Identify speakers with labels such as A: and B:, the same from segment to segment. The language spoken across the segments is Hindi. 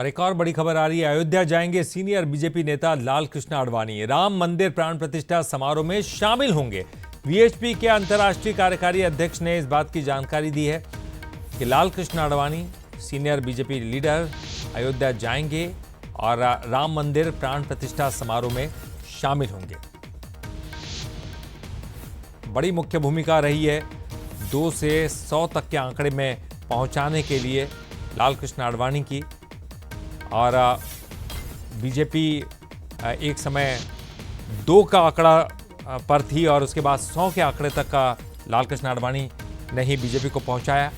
A: और एक और बड़ी खबर आ रही है। अयोध्या जाएंगे सीनियर बीजेपी नेता लाल कृष्ण आडवाणी। राम मंदिर प्राण प्रतिष्ठा समारोह में शामिल होंगे। वीएचपी के अंतर्राष्ट्रीय कार्यकारी अध्यक्ष ने इस बात की जानकारी दी है कि Lal Krishna Advani senior BJP leader Ayodhya जाएंगे और राम मंदिर प्राण प्रतिष्ठा समारोह में शामिल होंगे। बड़ी मुख्य भूमिका रही है 2 से 100 तक के आंकड़े में पहुंचाने के लिए लाल कृष्ण आडवाणी की। और बीजेपी एक समय 2 का आंकड़ा पर थी और उसके बाद 100 के आंकड़े तक का लाल कृष्ण आडवाणी ने ही बीजेपी को पहुंचाया।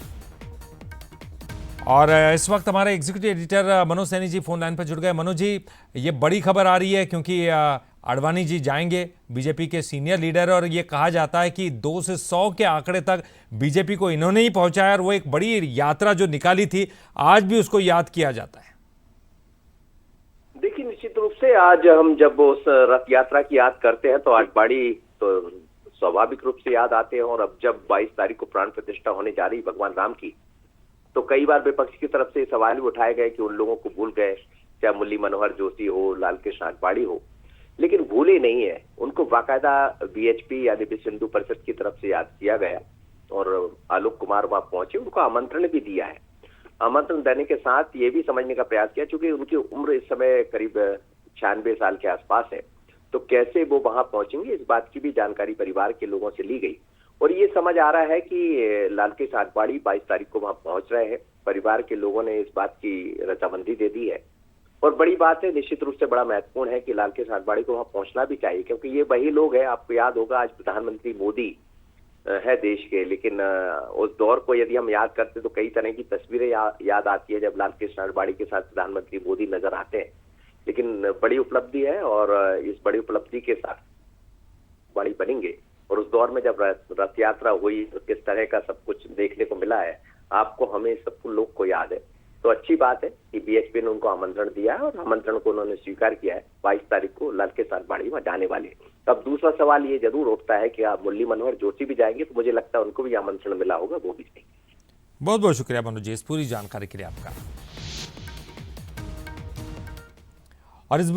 A: और इस वक्त हमारे executive editor Manoj Saini ji phone line पर जुड़ गए। मनोज जी, ये बड़ी खबर आ रही है क्योंकि आडवाणी जी जाएंगे, बीजेपी के सीनियर लीडर, और ये कहा जाता है कि 2 से 100 के आंकड़े तक बीजेपी को इन्होंने ही पहुंचाया और वो एक बड़ी यात्रा जो निकाली थी आज भी उसको याद किया जाता है।
B: देखिए, निश्चित रूप से आज हम जब उस रथ यात्रा की याद करते हैं तो आडवाणी तो स्वाभाविक रूप से याद आते हैं। और अब जब 22 तारीख को प्राण प्रतिष्ठा होने जा रही भगवान राम की, तो कई बार विपक्ष की तरफ से सवाल भी उठाए गए कि उन लोगों को भूल गए, चाहे मुरली मनोहर जोशी हो, लाल कृष्ण आडवाणी हो, लेकिन भूले नहीं है। उनको बाकायदा वीएचपी यानी विश्व हिंदू परिषद की तरफ से याद किया गया और आलोक कुमार वहां पहुंचे, उनको आमंत्रण भी दिया है। आमंत्रण देने के साथ ये भी समझने का प्रयास किया, चूंकि उनकी उम्र इस समय करीब 96 साल के आसपास है, तो कैसे वो वहां पहुंचेंगे, इस बात की भी जानकारी परिवार के लोगों से ली गई। और ये समझ आ रहा है कि लाल कृष्ण आडवाणी 22 तारीख को वहां पहुंच रहे हैं। परिवार के लोगों ने इस बात की रजामंदी दे दी है और बड़ी बात है, निश्चित रूप से बड़ा महत्वपूर्ण है कि लाल कृष्ण आडवाणी को वहां पहुंचना भी चाहिए, क्योंकि ये वही लोग हैं। आपको याद होगा, आज प्रधानमंत्री मोदी है देश के, लेकिन उस दौर को यदि हम याद करते तो कई तरह की तस्वीरें याद आती है जब लाल कृष्ण आडवाणी के साथ प्रधानमंत्री मोदी नजर आते हैं। लेकिन बड़ी उपलब्धि है और इस बड़ी उपलब्धि के साथ बड़ी बनेंगे। और उस दौर में जब रथ यात्रा हुई तो किस तरह का सब कुछ देखने को मिला है, आपको हमें सबको लोग को याद है। तो अच्छी बात है कि बीएचपी ने उनको आमंत्रण दिया है और आमंत्रण को उन्होंने स्वीकार किया है। 22 तारीख को लाल कृष्ण आडवाणी वहां जाने वाले हैं। अब दूसरा सवाल ये जरूर उठता है कि आप मुरली मनोहर जोशी भी जाएंगे, तो मुझे लगता है उनको भी आमंत्रण मिला होगा, वो भी जाएंगे।
A: बहुत बहुत शुक्रिया मनोज जी इस पूरी जानकारी के लिए आपका। और इस